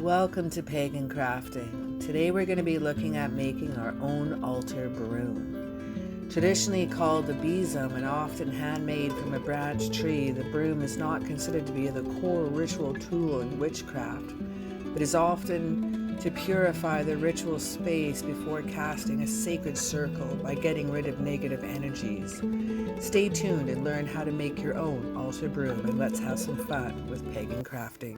Welcome to Pagan Crafting. Today we're going to be looking at making our own altar broom. Traditionally called the besom and often handmade from a branch tree, the broom is not considered to be the core ritual tool in witchcraft, but is often to purify the ritual space before casting a sacred circle by getting rid of negative energies. Stay tuned and learn how to make your own altar broom, and let's have some fun with Pagan Crafting.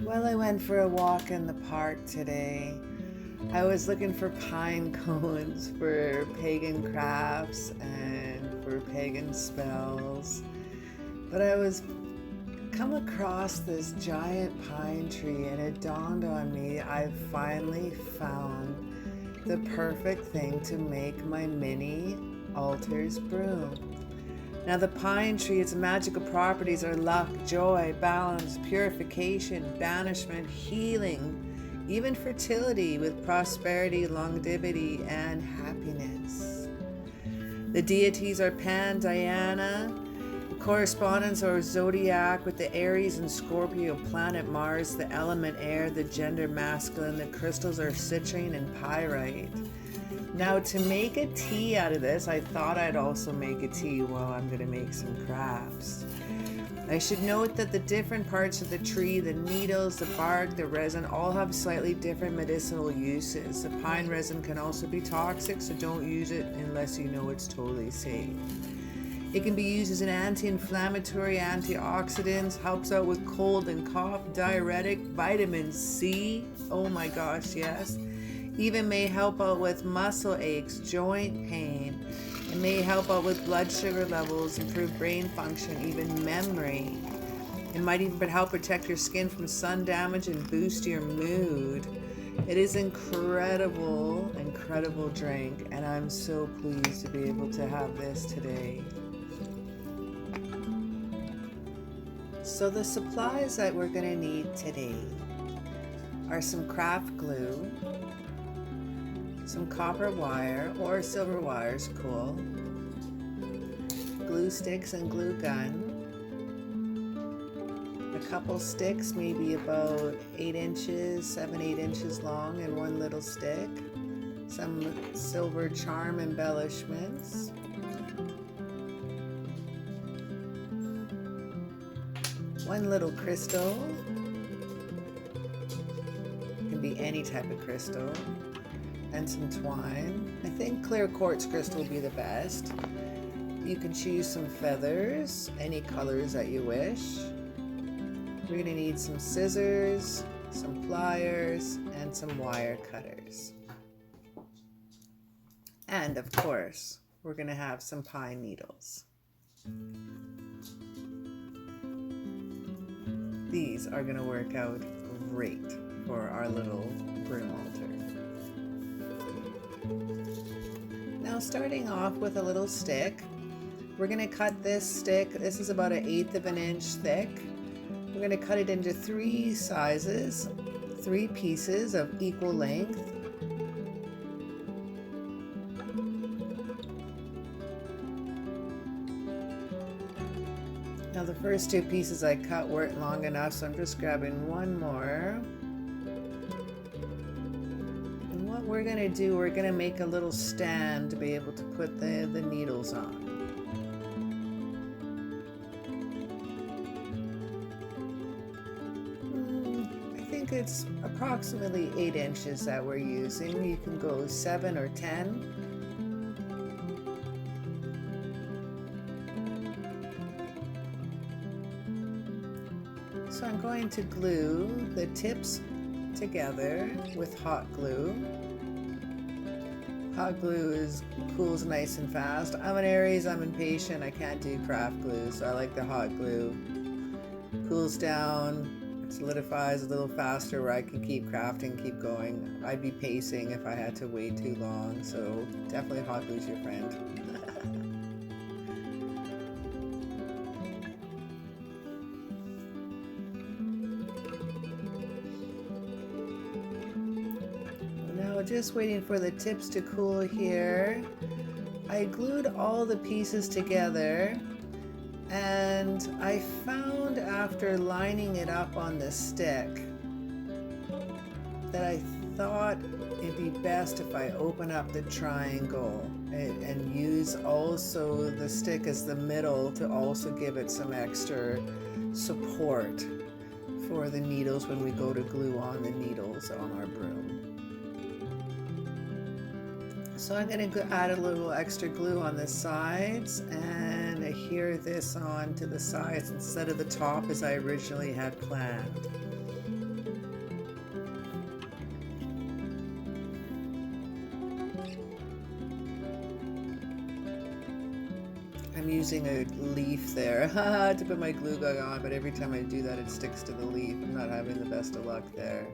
Well, I went for a walk in the park today. I was looking for pine cones for pagan crafts and for pagan spells, but I was come across this giant pine tree and it dawned on me I've finally found the perfect thing to make my mini altar's broom. Now the pine tree, its magical properties are luck, joy, balance, purification, banishment, healing, even fertility with prosperity, longevity, and happiness. The deities are Pan, Diana, correspondence or zodiac with the Aries and Scorpio planet Mars, the element air, the gender masculine, the crystals are citrine and pyrite. Now to make a tea out of this, I thought I'd also make a tea while I'm going to make some crafts. I should note that the different parts of the tree, the needles, the bark, the resin, all have slightly different medicinal uses. The pine resin can also be toxic, so don't use it unless you know it's totally safe. It can be used as an anti-inflammatory, antioxidant, helps out with cold and cough, diuretic, vitamin C, oh my gosh, yes. Even may help out with muscle aches, joint pain. It may help out with blood sugar levels, improve brain function, even memory. It might even help protect your skin from sun damage and boost your mood. It is incredible drink, and I'm so pleased to be able to have this today. So the supplies that we're going to need today are some craft glue, some copper wire or silver wire is cool, glue sticks and glue gun, a couple sticks maybe about 8 inches, 7-8 inches long and one little stick, some silver charm embellishments, one little crystal, it can be any type of crystal, and some twine. I think clear quartz crystal would be the best. You can choose some feathers, any colors that you wish. We're going to need some scissors, some pliers, and some wire cutters. And of course, we're going to have some pine needles. These are going to work out great for our little broom altar. Now starting off with a little stick, we're going to cut this stick, this is about 1/8 of an inch thick. We're going to cut it into 3 sizes, 3 pieces of equal length. Now the first 2 pieces I cut weren't long enough, so I'm just grabbing one more. We're going to do, we're going to make a little stand to be able to put the needles on. I think it's approximately 8 inches that we're using. You can go 7 or 10. So I'm going to glue the tips together with hot glue. Hot glue cools nice and fast. I'm an Aries, I'm impatient, I can't do craft glue, so I like the hot glue. Cools down, solidifies a little faster where I can keep crafting, keep going. I'd be pacing if I had to wait too long, so definitely hot glue's your friend. Just waiting for the tips to cool here. I glued all the pieces together, and I found after lining it up on the stick that I thought it'd be best if I open up the triangle and use also the stick as the middle to also give it some extra support for the needles when we go to glue on the needles on our broom. So I'm going to add a little extra glue on the sides and adhere this on to the sides instead of the top as I originally had planned. I'm using a leaf there to put my glue gun on, but every time I do that it sticks to the leaf. I'm not having the best of luck there.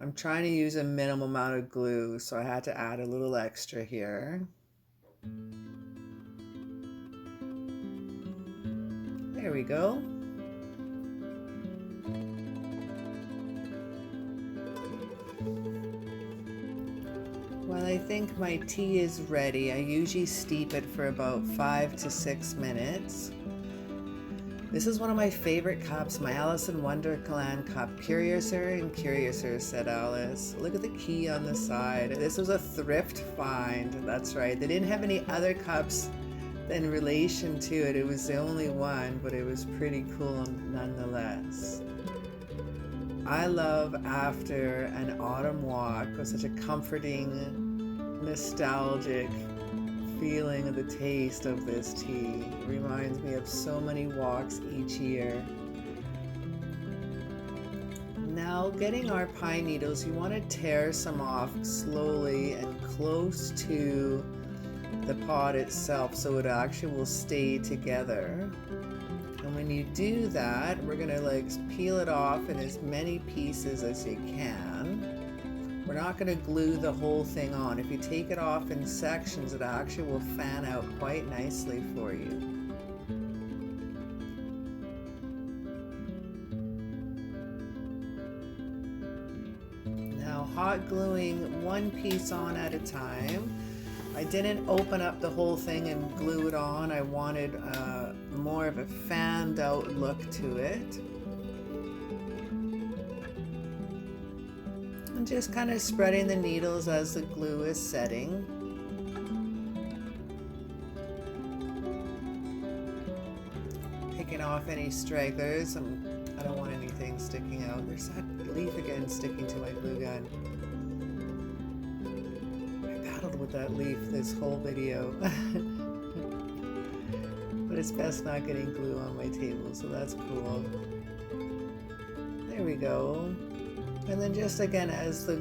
I'm trying to use a minimal amount of glue, so I had to add a little extra here. There we go. Well, I think my tea is ready. I usually steep it for about 5 to 6 minutes. This is one of my favorite cups, my Alice in Wonderland cup. Curiouser and curiouser, said Alice. Look at the key on the side. This was a thrift find, that's right. They didn't have any other cups in relation to it. It was the only one, but it was pretty cool nonetheless. I love after an autumn walk with such a comforting, nostalgic feeling of the taste of this tea. It reminds me of so many walks each year. Now, getting our pine needles, you want to tear some off slowly and close to the pod itself so it actually will stay together. And when you do that, we're going to peel it off in as many pieces as you can. We're not going to glue the whole thing on. If you take it off in sections, it actually will fan out quite nicely for you. Now, hot gluing one piece on at a time. I didn't open up the whole thing and glue it on. I wanted more of a fanned out look to it. And just kind of spreading the needles as the glue is setting. Picking off any stragglers. I don't want anything sticking out. There's that leaf again sticking to my glue gun. I battled with that leaf this whole video. But it's best not getting glue on my table, so that's cool. There we go. And then just again, as the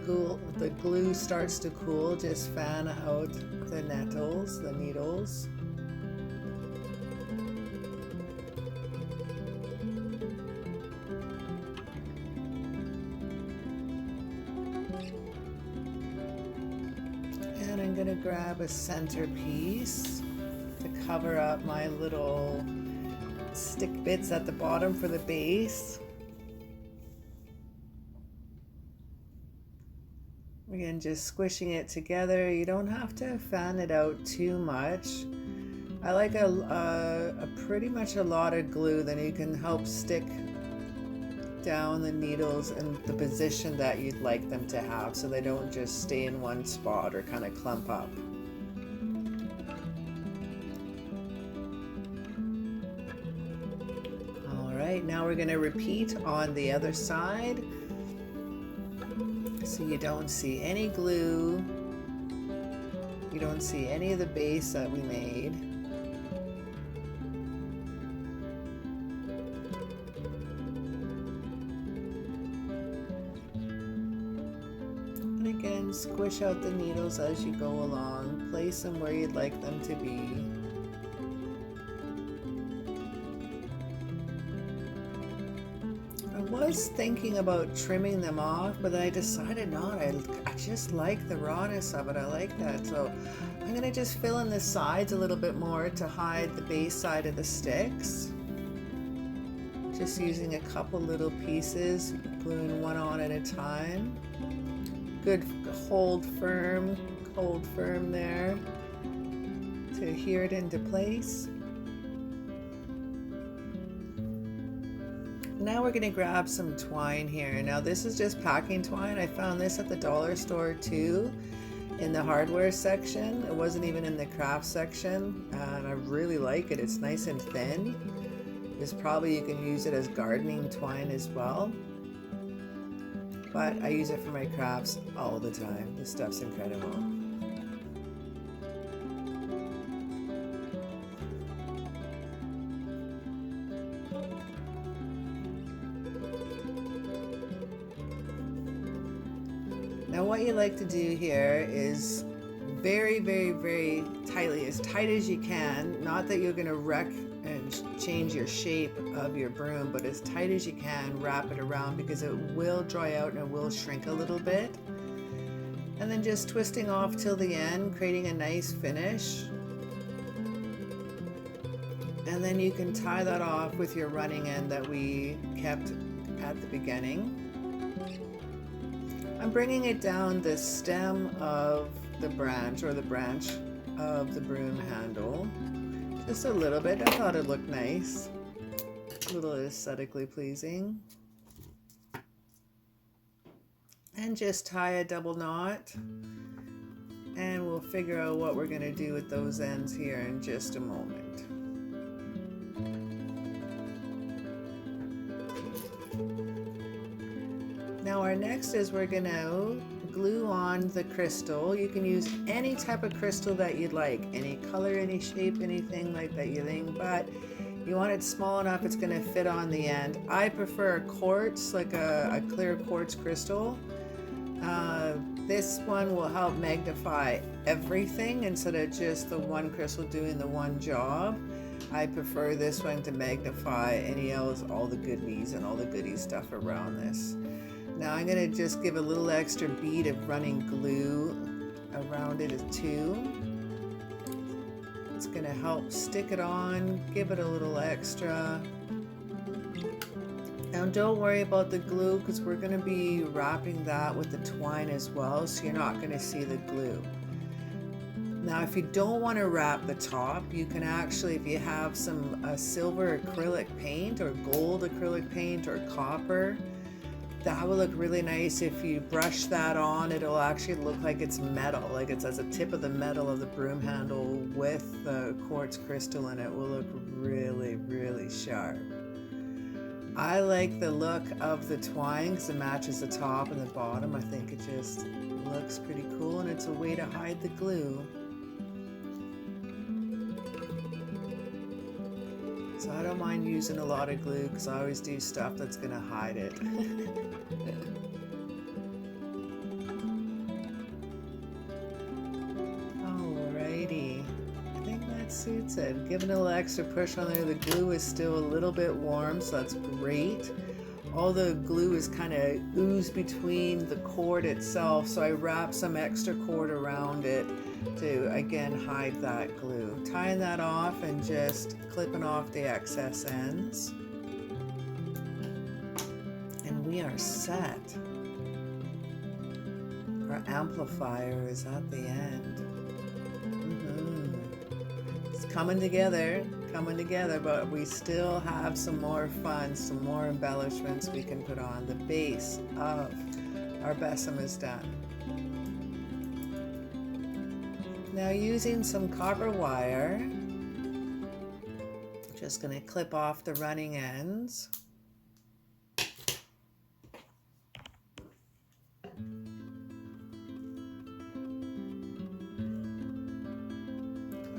glue starts to cool, just fan out the nettles, the needles. And I'm going to grab a centerpiece to cover up my little stick bits at the bottom for the base. Again, just squishing it together. You don't have to fan it out too much. I like a pretty much a lot of glue, then you can help stick down the needles in the position that you'd like them to have so they don't just stay in one spot or kind of clump up. All right, now we're going to repeat on the other side. So you don't see any glue, you don't see any of the base that we made. again, squish out the needles as you go along. Place them where you'd like them to be. I was thinking about trimming them off, but I decided not. I just like the rawness of it. I like that. So I'm going to just fill in the sides a little bit more to hide the base side of the sticks. Just using a couple little pieces, gluing one on at a time. Good hold firm there to adhere it into place. Now we're going to grab some twine here. Now this is just packing twine. I found this at the dollar store too, in the hardware section. It wasn't even in the craft section, and I really like it. It's nice and thin. Probably you can use it as gardening twine as well, but I use it for my crafts all the time. This stuff's incredible. Now what you like to do here is very, very, very tightly, as tight as you can. Not that you're going to wreck and change your shape of your broom, but as tight as you can, wrap it around, because it will dry out and it will shrink a little bit. And then just twisting off till the end, creating a nice finish. And then you can tie that off with your running end that we kept at the beginning. I'm bringing it down the stem of the branch, or the branch of the broom handle. Just a little bit. I thought it looked nice. A little aesthetically pleasing. And just tie a double knot. And we'll figure out what we're going to do with those ends here in just a moment. Now our next is we're going to glue on the crystal. You can use any type of crystal that you'd like, any color, any shape, anything like that you think, but you want it small enough it's going to fit on the end. I prefer a quartz, like a clear quartz crystal. This one will help magnify everything instead of just the one crystal doing the one job. I prefer this one to magnify all the goodies and all the goodie stuff around this. Now I'm going to just give a little extra bead of running glue around it too. It's going to help stick it on, give it a little extra. Now don't worry about the glue, because we're going to be wrapping that with the twine as well, so you're not going to see the glue. Now if you don't want to wrap the top, you can actually, if you have some silver acrylic paint or gold acrylic paint or copper, that will look really nice. If you brush that on, it'll actually look like it's metal, like it's as a tip of the metal of the broom handle with the quartz crystal, and it will look really, really sharp. I like the look of the twine because it matches the top and the bottom. I think it just looks pretty cool, and it's a way to hide the glue. So I don't mind using a lot of glue because I always do stuff that's going to hide it. Alrighty, I think that suits it. Give it a little extra push on there. The glue is still a little bit warm, so that's great. All the glue is kind of oozed between the cord itself, so I wrap some extra cord around it to again hide that glue. Tying that off and just clipping off the excess ends. And we are set. Our amplifier is at the end. It's coming together, but we still have some more fun, some more embellishments we can put on. The base of our besom is done. Now using some copper wire, just going to clip off the running ends.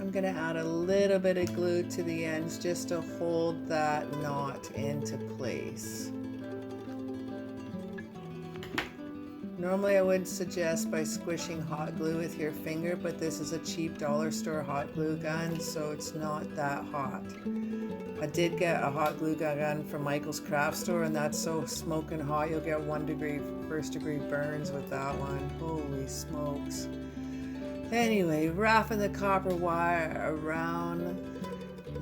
I'm going to add a little bit of glue to the ends just to hold that knot into place. Normally I would suggest by squishing hot glue with your finger, but this is a cheap dollar store hot glue gun, so it's not that hot. I did get a hot glue gun from Michael's craft store, and that's so smoking hot you'll get 1 degree burns with that one. Holy smokes. Anyway, wrapping the copper wire around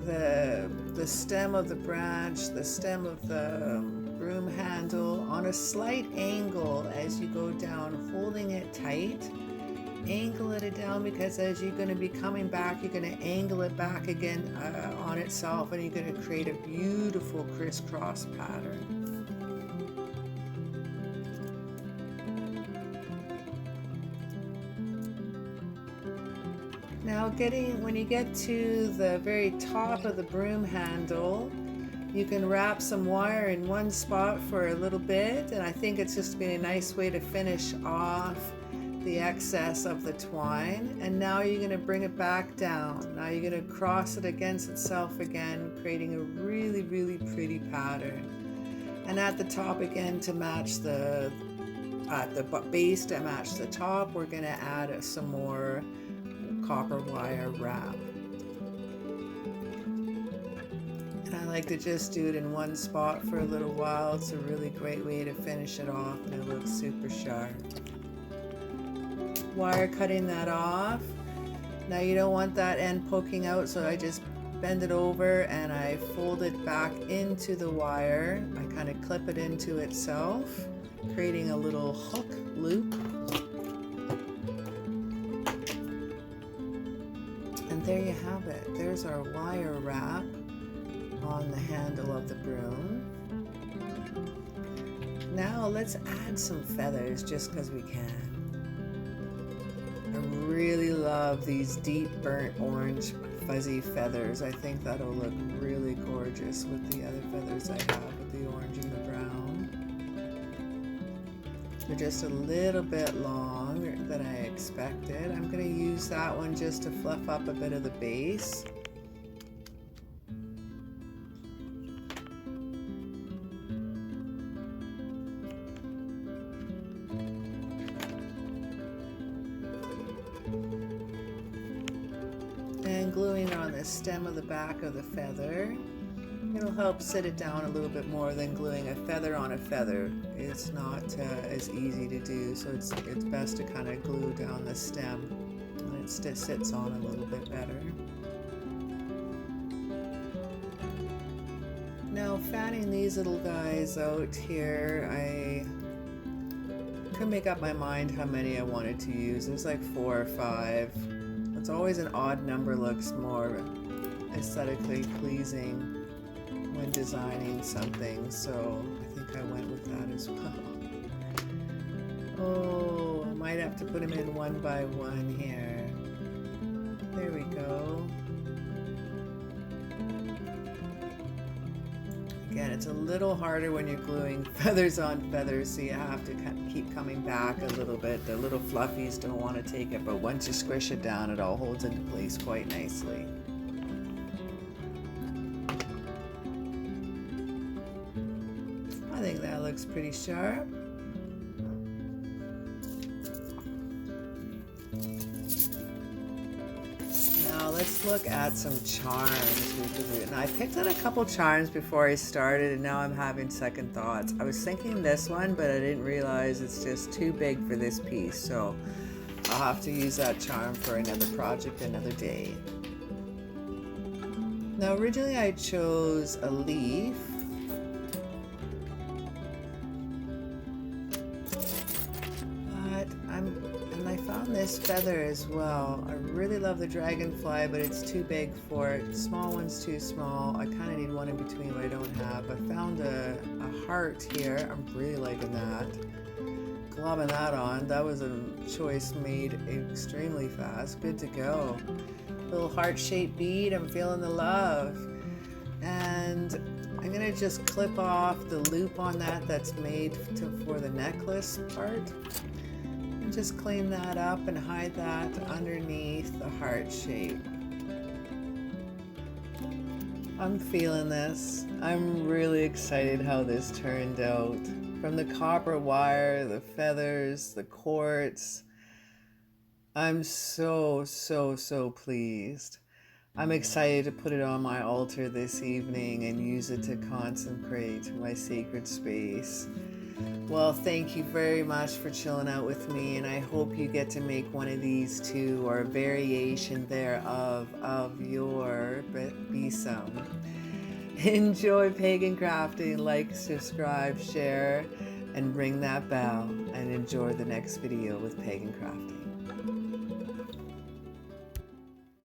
the stem of the branch, the stem of the broom handle on a slight angle as you go down, holding it tight. Angle it down, because as you're going to be coming back, you're going to angle it back again on itself, and you're going to create a beautiful crisscross pattern. Now when you get to the very top of the broom handle, you can wrap some wire in one spot for a little bit, and I think it's just been a nice way to finish off the excess of the twine. And now you're going to bring it back down. Now you're going to cross it against itself again, creating a really, really pretty pattern. And at the top again, to match at the base to match the top, we're going to add some more copper wire wrap. And I like to just do it in one spot for a little while. It's a really great way to finish it off, and it looks super sharp. Wire cutting that off. Now you don't want that end poking out, so I just bend it over and I fold it back into the wire. I kind of clip it into itself, creating a little hook loop. And there you have it. There's our wire wrap on the handle of the broom. Now let's add some feathers just because we can. I really love these deep burnt orange fuzzy feathers. I think that'll look really gorgeous with the other feathers I have, with the orange and the brown. They're just a little bit longer than I expected. I'm going to use that one just to fluff up a bit of the base. And gluing on the stem of the back of the feather. It'll help sit it down a little bit more than gluing a feather on a feather. It's not as easy to do, so it's best to kind of glue down the stem, and it sits on a little bit better. Now fanning these little guys out here, I couldn't make up my mind how many I wanted to use. There's like 4 or 5. It's always an odd number, looks more aesthetically pleasing when designing something, so I think I went with that as well. Oh, I might have to put them in one by one here. There we go. Again, it's a little harder when you're gluing feathers on feathers, so you have to keep coming back a little bit. The little fluffies don't want to take it, but once you squish it down, it all holds into place quite nicely. I think that looks pretty sharp. Now let's look at some charms. And I picked out a couple charms before I started, and now I'm having second thoughts. I was thinking this one, but I didn't realize it's just too big for this piece, so I'll have to use that charm for another project another day. Now originally I chose a leaf, and I found this feather as well. I really love the dragonfly, but it's too big for it. Small one's too small. I kind of need one in between, but I don't have. I found a heart here. I'm really liking that. Globbing that on. That was a choice made extremely fast. Good to go. Little heart-shaped bead. I'm feeling the love. And I'm going to just clip off the loop on that that's made for the necklace part. Just clean that up and hide that underneath the heart shape. I'm feeling this. I'm really excited how this turned out. from the copper wire, the feathers, the quartz. I'm so, so, so pleased. I'm excited to put it on my altar this evening and use it to consecrate my sacred space. Well, thank you very much for chilling out with me, and I hope you get to make one of these too, or a variation thereof of your Besom. Enjoy pagan crafting, like, subscribe, share, and ring that bell, and enjoy the next video with pagan crafting.